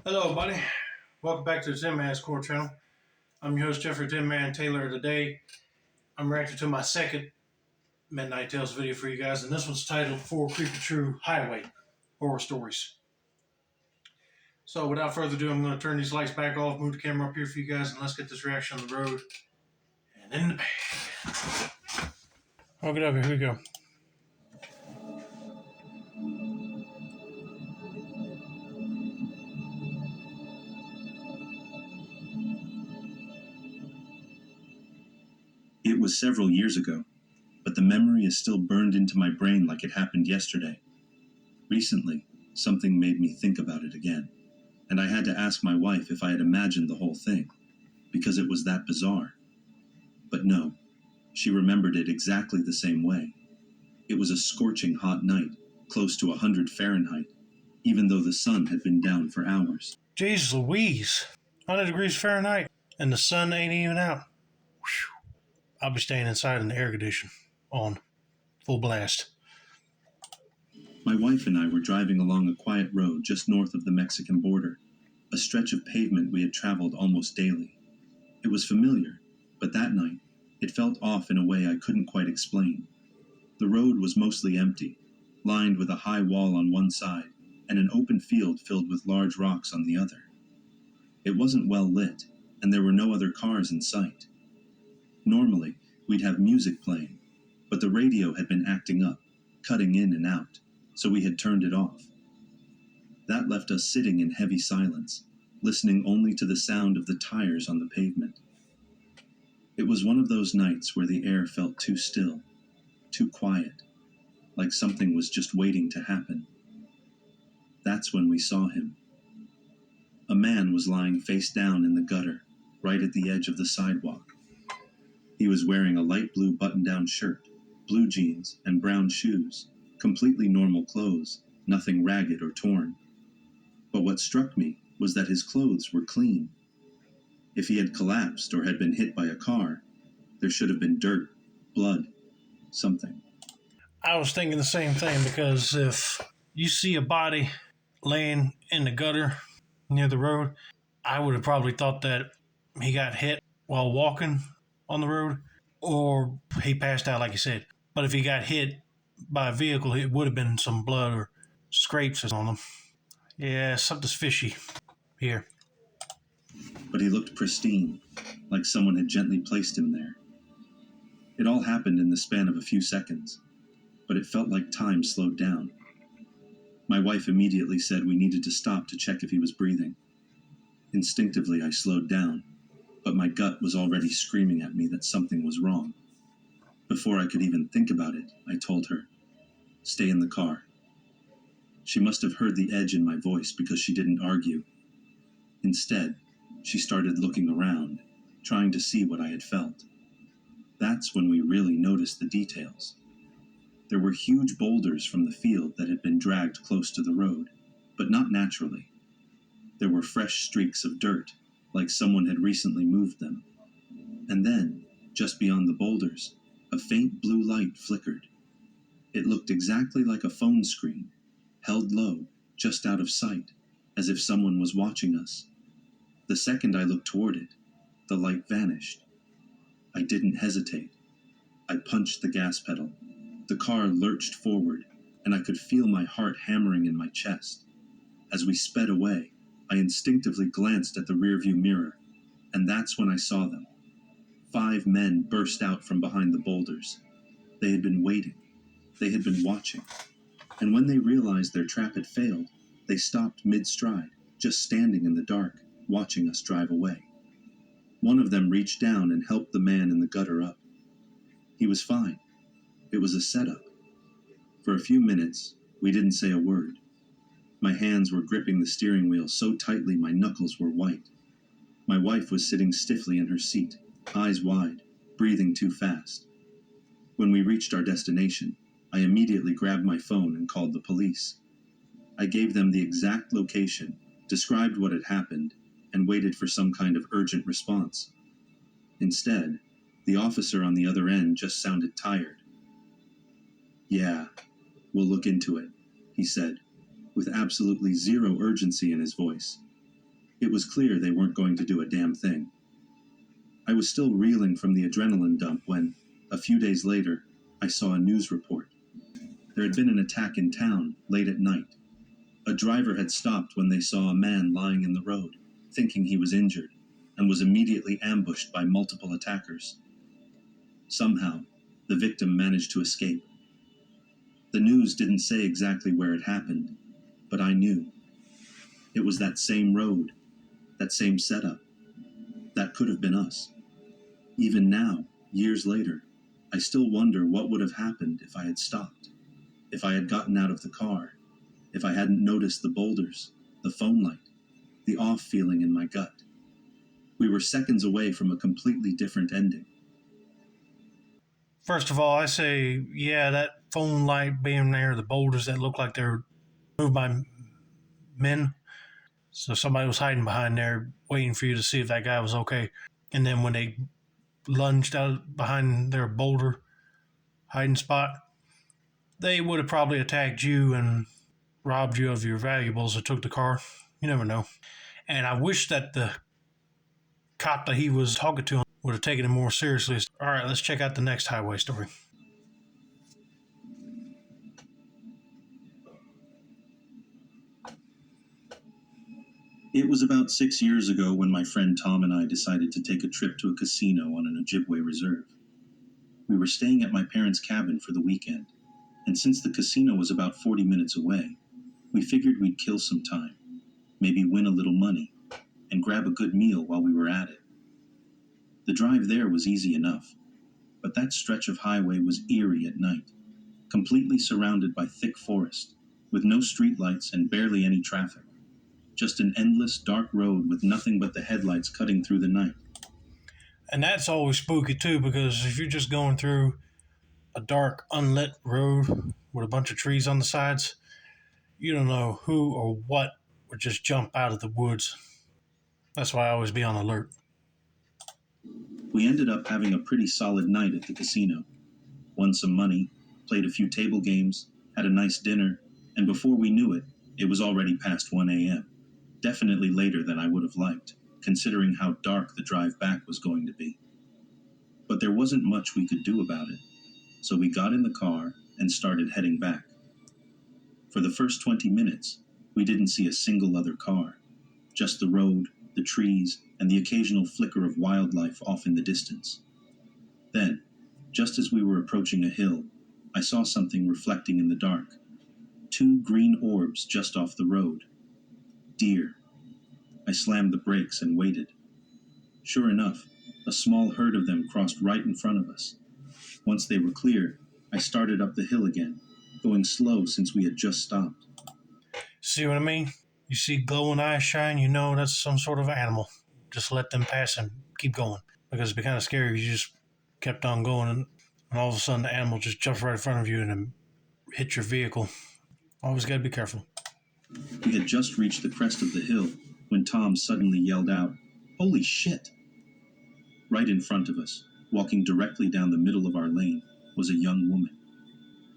Hello, buddy. Welcome back to the Tin Man's Core channel. I'm your host, Jeffrey Tin Man Taylor. Today, I'm reacting to my second Midnight Tales video for you guys, and this one's titled For Creepy True Highway Horror Stories. So, without further ado, I'm going to turn these lights back off, move the camera up here for you guys, and let's get this reaction on the road and in the bag. Okay, here we go. It was several years ago, but the memory is still burned into my brain like it happened yesterday. Recently, something made me think about it again, and I had to ask my wife if I had imagined the whole thing, because it was that bizarre. But no, she remembered it exactly the same way. It was a scorching hot night, close to 100 Fahrenheit, even though the sun had been down for hours. Jeez Louise, 100 degrees Fahrenheit, and the sun ain't even out. Whew. I'll be staying inside in the air condition on full blast. My wife and I were driving along a quiet road just north of the Mexican border, a stretch of pavement we had traveled almost daily. It was familiar, but that night, it felt off in a way I couldn't quite explain. The road was mostly empty, lined with a high wall on one side and an open field filled with large rocks on the other. It wasn't well lit, and there were no other cars in sight. Normally, we'd have music playing, but the radio had been acting up, cutting in and out, so we had turned it off. That left us sitting in heavy silence, listening only to the sound of the tires on the pavement. It was one of those nights where the air felt too still, too quiet, like something was just waiting to happen. That's when we saw him. A man was lying face down in the gutter, right at the edge of the sidewalk. He was wearing a light blue button-down shirt, blue jeans, and brown shoes, completely normal clothes, nothing ragged or torn. But what struck me was that his clothes were clean. If he had collapsed or had been hit by a car, there should have been dirt, blood, something. I was thinking the same thing, because if you see a body laying in the gutter near the road, I would have probably thought that he got hit while walking on the road, or he passed out like you said. But if he got hit by a vehicle, it would have been some blood or scrapes on him. Yeah, something's fishy here. But he looked pristine, like someone had gently placed him there. It all happened in the span of a few seconds, but it felt like time slowed down. My wife immediately said we needed to stop to check if he was breathing. Instinctively, I slowed down, but my gut was already screaming at me that something was wrong. Before I could even think about it, I told her, "Stay in the car." She must have heard the edge in my voice because she didn't argue. Instead, she started looking around, trying to see what I had felt. That's when we really noticed the details. There were huge boulders from the field that had been dragged close to the road, but not naturally. There were fresh streaks of dirt, like someone had recently moved them. And then, just beyond the boulders, a faint blue light flickered. It looked exactly like a phone screen, held low, just out of sight, as if someone was watching us. The second I looked toward it, the light vanished. I didn't hesitate. I punched the gas pedal. The car lurched forward, and I could feel my heart hammering in my chest. As we sped away, I instinctively glanced at the rearview mirror, and that's when I saw them. 5 men burst out from behind the boulders. They had been waiting. They had been watching. And when they realized their trap had failed, they stopped mid-stride, just standing in the dark, watching us drive away. One of them reached down and helped the man in the gutter up. He was fine. It was a setup. For a few minutes, we didn't say a word. My hands were gripping the steering wheel so tightly my knuckles were white. My wife was sitting stiffly in her seat, eyes wide, breathing too fast. When we reached our destination, I immediately grabbed my phone and called the police. I gave them the exact location, described what had happened, and waited for some kind of urgent response. Instead, the officer on the other end just sounded tired. "Yeah, we'll look into it," he said, with absolutely zero urgency in his voice. It was clear they weren't going to do a damn thing. I was still reeling from the adrenaline dump when, a few days later, I saw a news report. There had been an attack in town late at night. A driver had stopped when they saw a man lying in the road, thinking he was injured, and was immediately ambushed by multiple attackers. Somehow, the victim managed to escape. The news didn't say exactly where it happened, but I knew. It was that same road, that same setup. That could have been us. Even now, years later, I still wonder what would have happened if I had stopped, if I had gotten out of the car, if I hadn't noticed the boulders, the phone light, the off feeling in my gut. We were seconds away from a completely different ending. First of all, I say, yeah, that phone light being there, the boulders that look like they're moved by men. So somebody was hiding behind there waiting for you to see if that guy was okay. And then when they lunged out behind their boulder hiding spot, they would have probably attacked you and robbed you of your valuables or took the car. You never know. And I wish that the cop that he was talking to would have taken it more seriously. All right, let's check out the next highway story. It was about 6 years ago when my friend Tom and I decided to take a trip to a casino on an Ojibwe reserve. We were staying at my parents' cabin for the weekend, and since the casino was about 40 minutes away, we figured we'd kill some time, maybe win a little money, and grab a good meal while we were at it. The drive there was easy enough, but that stretch of highway was eerie at night, completely surrounded by thick forest, with no streetlights and barely any traffic. Just an endless dark road with nothing but the headlights cutting through the night. And that's always spooky too, because if you're just going through a dark, unlit road with a bunch of trees on the sides, you don't know who or what would just jump out of the woods. That's why I always be on alert. We ended up having a pretty solid night at the casino. Won some money, played a few table games, had a nice dinner, and before we knew it, it was already past 1 a.m. Definitely later than I would have liked, considering how dark the drive back was going to be. But there wasn't much we could do about it, so we got in the car and started heading back. For the first 20 minutes, we didn't see a single other car, just the road, the trees, and the occasional flicker of wildlife off in the distance. Then, just as we were approaching a hill, I saw something reflecting in the dark. 2 green orbs just off the road. Deer. I slammed the brakes and waited. Sure enough, a small herd of them crossed right in front of us. Once they were clear, I started up the hill again, going slow since we had just stopped. See what I mean? You see glowing eyes shine, you know that's some sort of animal. Just let them pass and keep going. Because it'd be kind of scary if you just kept on going and all of a sudden the animal just jumps right in front of you and then hit your vehicle. Always got to be careful. We had just reached the crest of the hill when Tom suddenly yelled out, "Holy shit!" Right in front of us, walking directly down the middle of our lane, was a young woman.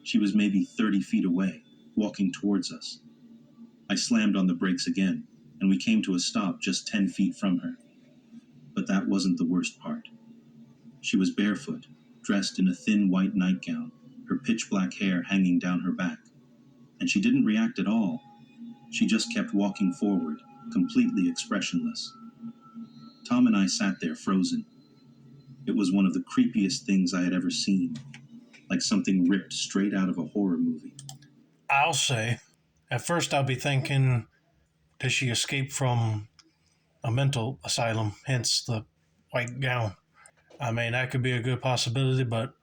She was maybe 30 feet away, walking towards us. I slammed on the brakes again, and we came to a stop just 10 feet from her. But that wasn't the worst part. She was barefoot, dressed in a thin white nightgown, her pitch-black hair hanging down her back. And she didn't react at all. She just kept walking forward, completely expressionless. Tom and I sat there frozen. It was one of the creepiest things I had ever seen, like something ripped straight out of a horror movie. I'll say, at first I'll be thinking, did she escape from a mental asylum, hence the white gown? I mean, that could be a good possibility, but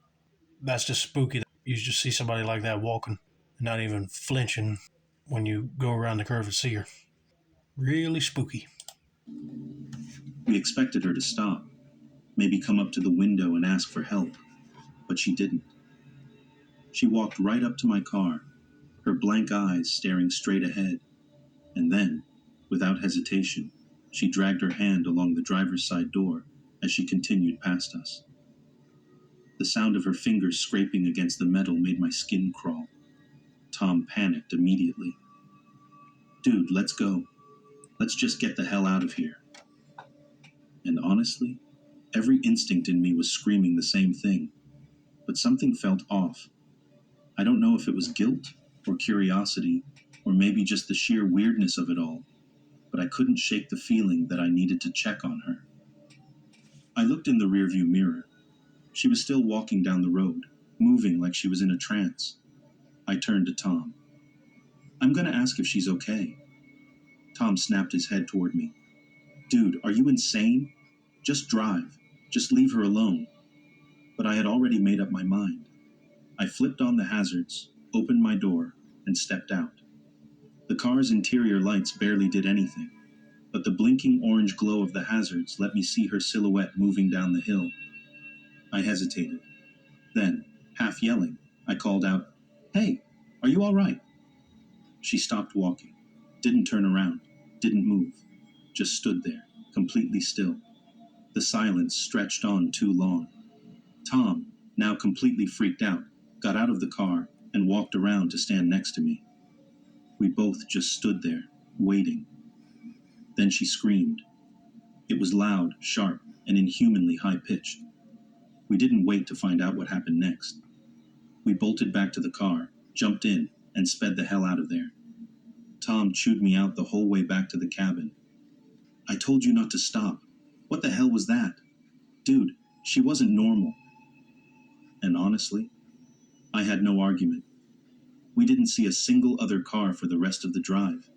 that's just spooky. You just see somebody like that walking, not even flinching when you go around the curve and see her. Really spooky. We expected her to stop, maybe come up to the window and ask for help, but she didn't. She walked right up to my car, her blank eyes staring straight ahead, and then, without hesitation, she dragged her hand along the driver's side door as she continued past us. The sound of her fingers scraping against the metal made my skin crawl. Tom panicked immediately. "Dude, let's go." Let's just get the hell out of here. And honestly, every instinct in me was screaming the same thing, but something felt off. I don't know if it was guilt or curiosity, or maybe just the sheer weirdness of it all, but I couldn't shake the feeling that I needed to check on her. I looked in the rearview mirror. She was still walking down the road, moving like she was in a trance. I turned to Tom. I'm gonna ask if she's okay. Tom snapped his head toward me. Dude, are you insane? Just drive. Just leave her alone. But I had already made up my mind. I flipped on the hazards, opened my door, and stepped out. The car's interior lights barely did anything, but the blinking orange glow of the hazards let me see her silhouette moving down the hill. I hesitated. Then, half yelling, I called out, Hey, are you all right? She stopped walking, didn't turn around, didn't move, just stood there, completely still. The silence stretched on too long. Tom, now completely freaked out, got out of the car and walked around to stand next to me. We both just stood there, waiting. Then she screamed. It was loud, sharp, and inhumanly high-pitched. We didn't wait to find out what happened next. We bolted back to the car, jumped in, and sped the hell out of there. Tom chewed me out the whole way back to the cabin. I told you not to stop. What the hell was that? Dude, she wasn't normal. And honestly, I had no argument. We didn't see a single other car for the rest of the drive.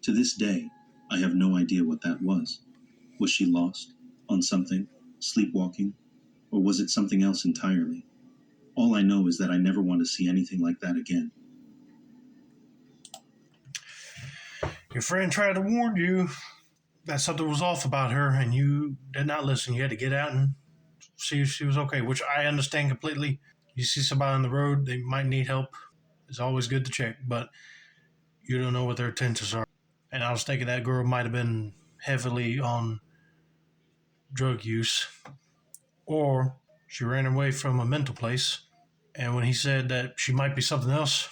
To this day, I have no idea what that was. Was she lost? On something? Sleepwalking? Or was it something else entirely? All I know is that I never want to see anything like that again. Your friend tried to warn you that something was off about her, and you did not listen. You had to get out and see if she was okay, which I understand completely. You see somebody on the road, they might need help. It's always good to check, but you don't know what their intentions are. And I was thinking that girl might have been heavily on drug use, or she ran away from a mental place. And when he said that she might be something else,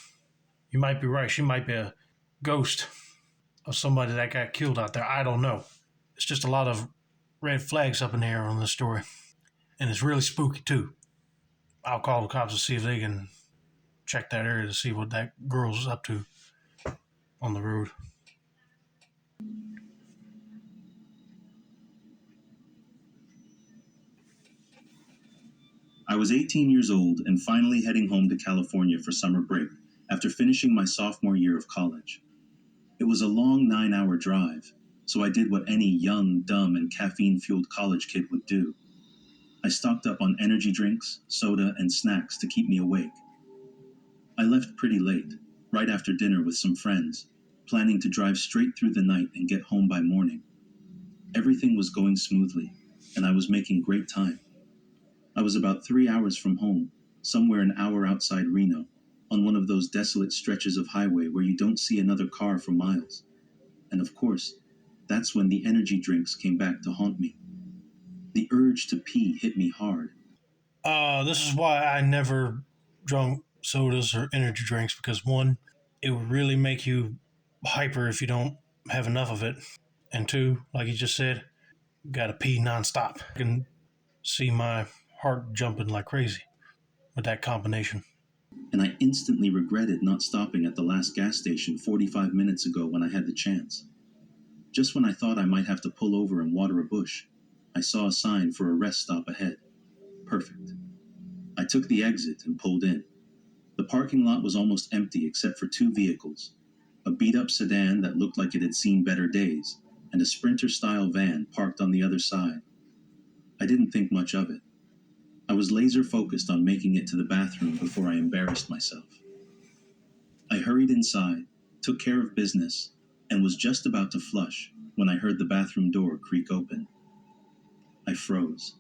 you might be right. She might be a ghost of somebody that got killed out there. I don't know. It's just a lot of red flags up in the air on this story. And it's really spooky, too. I'll call the cops to see if they can check that area to see what that girl's up to on the road. I was 18 years old and finally heading home to California for summer break after finishing my sophomore year of college. It was a long 9-hour drive, so I did what any young, dumb, and caffeine-fueled college kid would do. I stocked up on energy drinks, soda, and snacks to keep me awake. I left pretty late, right after dinner with some friends, planning to drive straight through the night and get home by morning. Everything was going smoothly, and I was making great time. I was about 3 hours from home, somewhere an hour outside Reno, on one of those desolate stretches of highway where you don't see another car for miles. And of course, that's when the energy drinks came back to haunt me. The urge to pee hit me hard. This is why I never drunk sodas or energy drinks, because one, it would really make you hyper if you don't have enough of it. And two, like you just said, you gotta pee nonstop. I can see my heart jumping like crazy with that combination. And I instantly regretted not stopping at the last gas station 45 minutes ago when I had the chance. Just when I thought I might have to pull over and water a bush, I saw a sign for a rest stop ahead. Perfect. I took the exit and pulled in. The parking lot was almost empty except for 2 vehicles, a beat-up sedan that looked like it had seen better days, and a Sprinter-style van parked on the other side. I didn't think much of it. I was laser-focused on making it to the bathroom before I embarrassed myself. I hurried inside, took care of business, and was just about to flush when I heard the bathroom door creak open. I froze.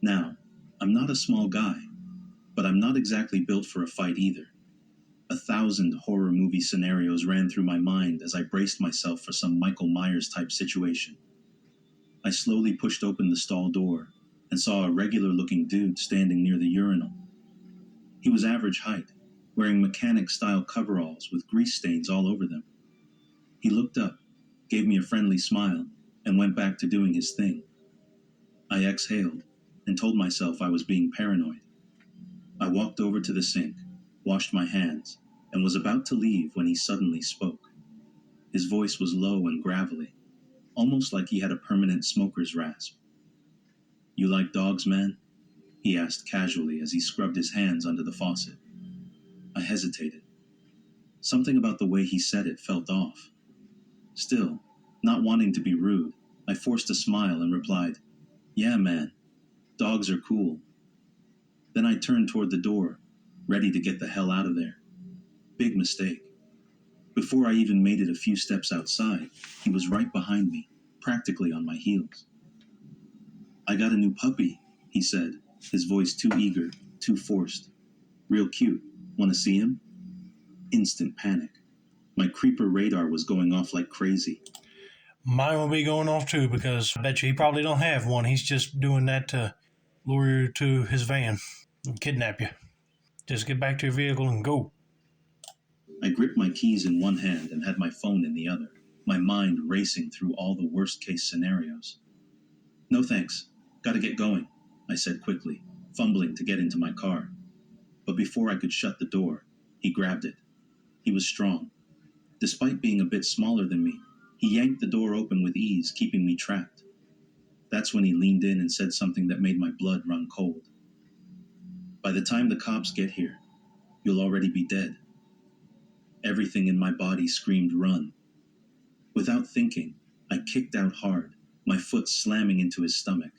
Now, I'm not a small guy, but I'm not exactly built for a fight either. 1,000 horror movie scenarios ran through my mind as I braced myself for some Michael Myers type situation. I slowly pushed open the stall door and saw a regular-looking dude standing near the urinal. He was average height, wearing mechanic-style coveralls with grease stains all over them. He looked up, gave me a friendly smile, and went back to doing his thing. I exhaled and told myself I was being paranoid. I walked over to the sink, washed my hands, and was about to leave when he suddenly spoke. His voice was low and gravelly, almost like he had a permanent smoker's rasp. "You like dogs, man?" he asked casually as he scrubbed his hands under the faucet. I hesitated. Something about the way he said it felt off. Still, not wanting to be rude, I forced a smile and replied, "Yeah, man, dogs are cool." Then I turned toward the door, ready to get the hell out of there. Big mistake. Before I even made it a few steps outside, he was right behind me, practically on my heels. "I got a new puppy," he said, his voice too eager, too forced. "Real cute. Want to see him?" Instant panic. My creeper radar was going off like crazy. Mine will be going off too, because I bet you he probably don't have one. He's just doing that to lure you to his van and kidnap you. Just get back to your vehicle and go. I gripped my keys in one hand and had my phone in the other, my mind racing through all the worst-case scenarios. "No thanks. Gotta get going," I said quickly, fumbling to get into my car. But before I could shut the door, he grabbed it. He was strong. Despite being a bit smaller than me, he yanked the door open with ease, keeping me trapped. That's when he leaned in and said something that made my blood run cold. "By the time the cops get here, you'll already be dead." Everything in my body screamed run. Without thinking, I kicked out hard, my foot slamming into his stomach.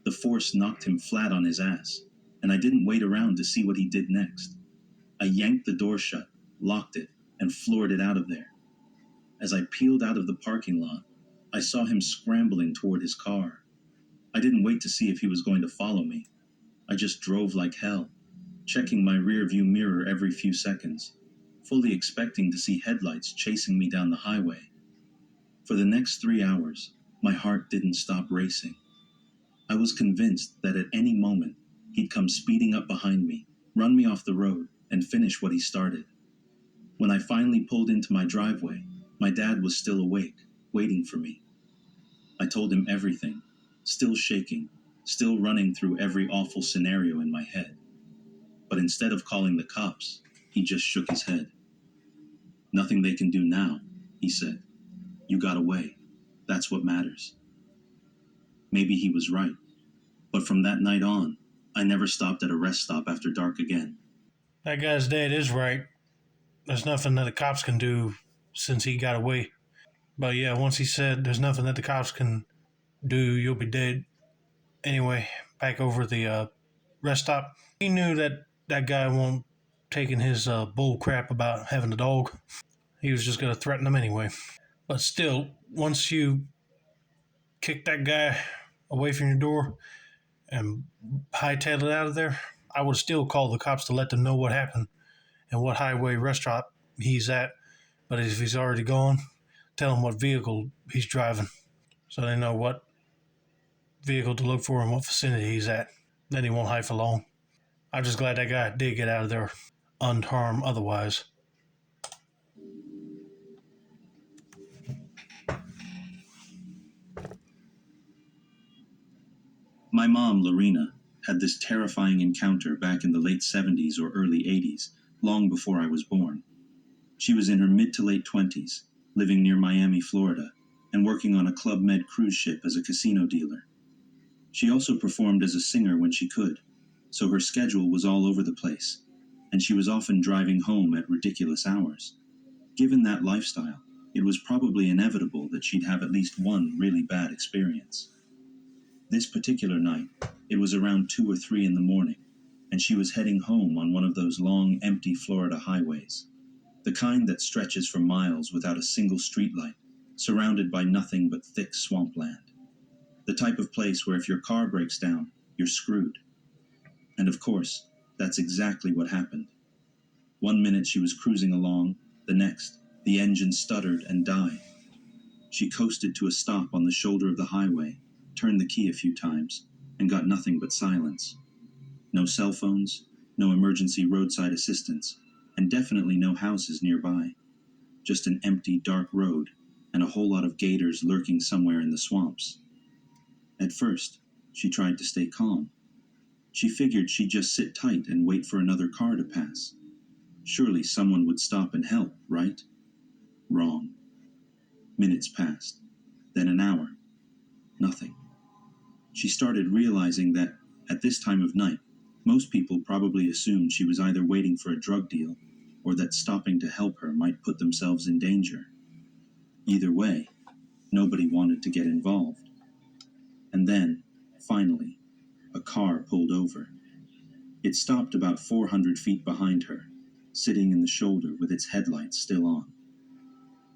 The force knocked him flat on his ass, and I didn't wait around to see what he did next. I yanked the door shut, locked it, and floored it out of there. As I peeled out of the parking lot, I saw him scrambling toward his car. I didn't wait to see if he was going to follow me. I just drove like hell, checking my rearview mirror every few seconds, fully expecting to see headlights chasing me down the highway. For the next 3 hours, my heart didn't stop racing. I was convinced that at any moment, he'd come speeding up behind me, run me off the road, and finish what he started. When I finally pulled into my driveway, my dad was still awake, waiting for me. I told him everything, still shaking, still running through every awful scenario in my head. But instead of calling the cops, he just shook his head. "Nothing they can do now," he said. "You got away. That's what matters." Maybe he was right. But from that night on, I never stopped at a rest stop after dark again. That guy's dad is right. There's nothing that the cops can do since he got away. But yeah, once he said there's nothing that the cops can do, you'll be dead. Anyway, back over at the rest stop. He knew that that guy won't taking his bull crap about having a dog. He was just going to threaten him anyway. But still, once you kick that guy away from your door and hightail it out of there, I would still call the cops to let them know what happened and what highway restaurant he's at. But if he's already gone, tell him what vehicle he's driving so they know what vehicle to look for and what vicinity he's at. Then he won't hide for long. I'm just glad that guy did get out of there unharmed otherwise. My mom, Lorena, had this terrifying encounter back in the late 70s or early 80s, long before I was born. She was in her mid to late 20s, living near Miami, Florida, and working on a Club Med cruise ship as a casino dealer. She also performed as a singer when she could, so her schedule was all over the place, and she was often driving home at ridiculous hours. Given that lifestyle, it was probably inevitable that she'd have at least one really bad experience. This particular night, it was around 2 or 3 in the morning, and she was heading home on one of those long, empty Florida highways, the kind that stretches for miles without a single streetlight, surrounded by nothing but thick swampland. The type of place where if your car breaks down, you're screwed. And of course, that's exactly what happened. One minute she was cruising along, the next, the engine stuttered and died. She coasted to a stop on the shoulder of the highway, turned the key a few times, and got nothing but silence. No cell phones, no emergency roadside assistance, and definitely no houses nearby. Just an empty, dark road, and a whole lot of gators lurking somewhere in the swamps. At first, she tried to stay calm. She figured she'd just sit tight and wait for another car to pass. Surely someone would stop and help, right? Wrong. Minutes passed, then an hour. Nothing. She started realizing that, at this time of night, most people probably assumed she was either waiting for a drug deal or that stopping to help her might put themselves in danger. Either way, nobody wanted to get involved. And then, finally, a car pulled over. It stopped about 400 feet behind her, sitting in the shoulder with its headlights still on.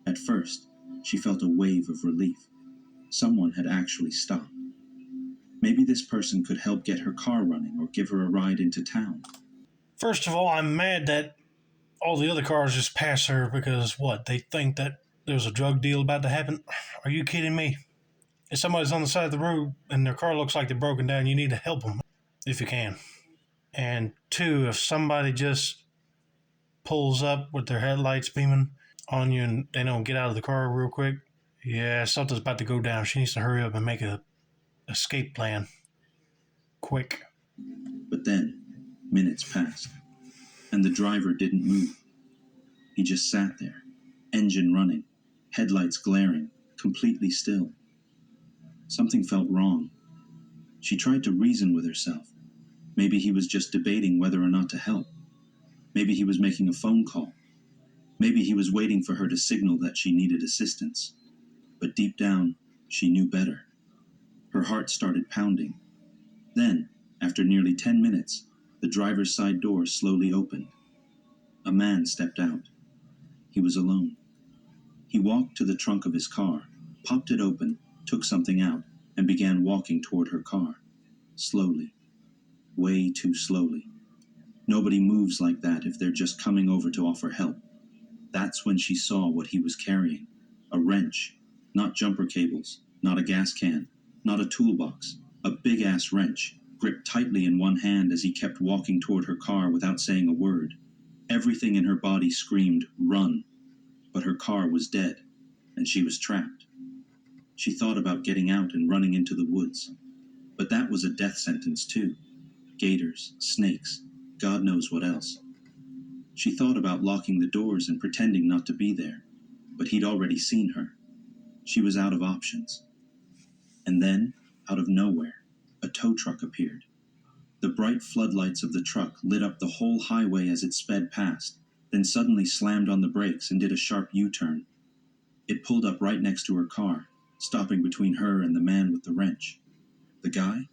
At first, she felt a wave of relief. Someone had actually stopped. Maybe this person could help get her car running or give her a ride into town. First of all, I'm mad that all the other cars just pass her because, what, they think that there's a drug deal about to happen? Are you kidding me? If somebody's on the side of the road and their car looks like they're broken down, you need to help them if you can. And two, if somebody just pulls up with their headlights beaming on you and they don't get out of the car real quick, yeah, something's about to go down. She needs to hurry up and make a escape plan. Quick. But then, minutes passed, and the driver didn't move. He just sat there, engine running, headlights glaring, completely still. Something felt wrong. She tried to reason with herself. Maybe he was just debating whether or not to help. Maybe he was making a phone call. Maybe he was waiting for her to signal that she needed assistance. But deep down, she knew better. Her heart started pounding. Then, after nearly 10 minutes, the driver's side door slowly opened. A man stepped out. He was alone. He walked to the trunk of his car, popped it open, took something out, and began walking toward her car. Slowly. Way too slowly. Nobody moves like that if they're just coming over to offer help. That's when she saw what he was carrying. A wrench. Not jumper cables. Not a gas can. Not a toolbox. A big-ass wrench, gripped tightly in one hand as he kept walking toward her car without saying a word. Everything in her body screamed, "Run!" But her car was dead, and she was trapped. She thought about getting out and running into the woods. But that was a death sentence, too. Gators, snakes, God knows what else. She thought about locking the doors and pretending not to be there, but he'd already seen her. She was out of options. And then, out of nowhere, a tow truck appeared. The bright floodlights of the truck lit up the whole highway as it sped past, then suddenly slammed on the brakes and did a sharp U-turn. It pulled up right next to her car, stopping between her and the man with the wrench. The guy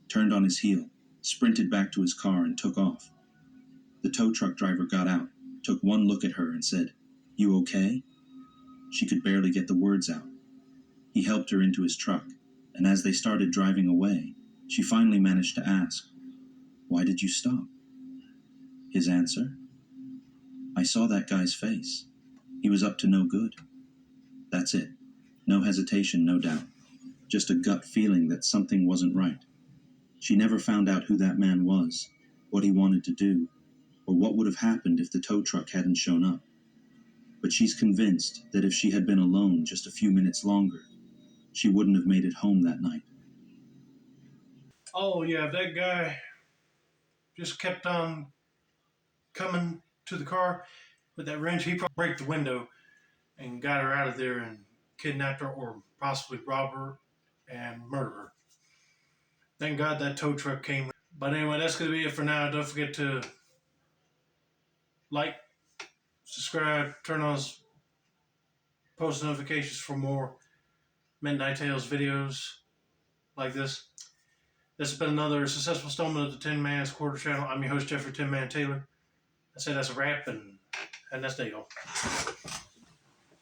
turned on his heel, sprinted back to his car, and took off. The tow truck driver got out, took one look at her, and said, "You okay?" She could barely get the words out. He helped her into his truck, and as they started driving away, she finally managed to ask, "Why did you stop?" His answer? "I saw that guy's face. He was up to no good." That's it. No hesitation, no doubt. Just a gut feeling that something wasn't right. She never found out who that man was, what he wanted to do, or what would have happened if the tow truck hadn't shown up. But she's convinced that if she had been alone just a few minutes longer, she wouldn't have made it home that night. Oh, yeah, if that guy just kept on coming to the car with that wrench, he probably break the window and got her out of there and kidnapped her or possibly rob her and murder her. Thank God that tow truck came. But anyway, that's going to be it for now. Don't forget to like, subscribe, turn on post notifications for more Midnight Tales videos like this. This has been another successful installment of the Tin Man's Quarter Channel. I'm your host, Jeffrey Tin Man Taylor. I say that's a wrap, and that's day, y'all.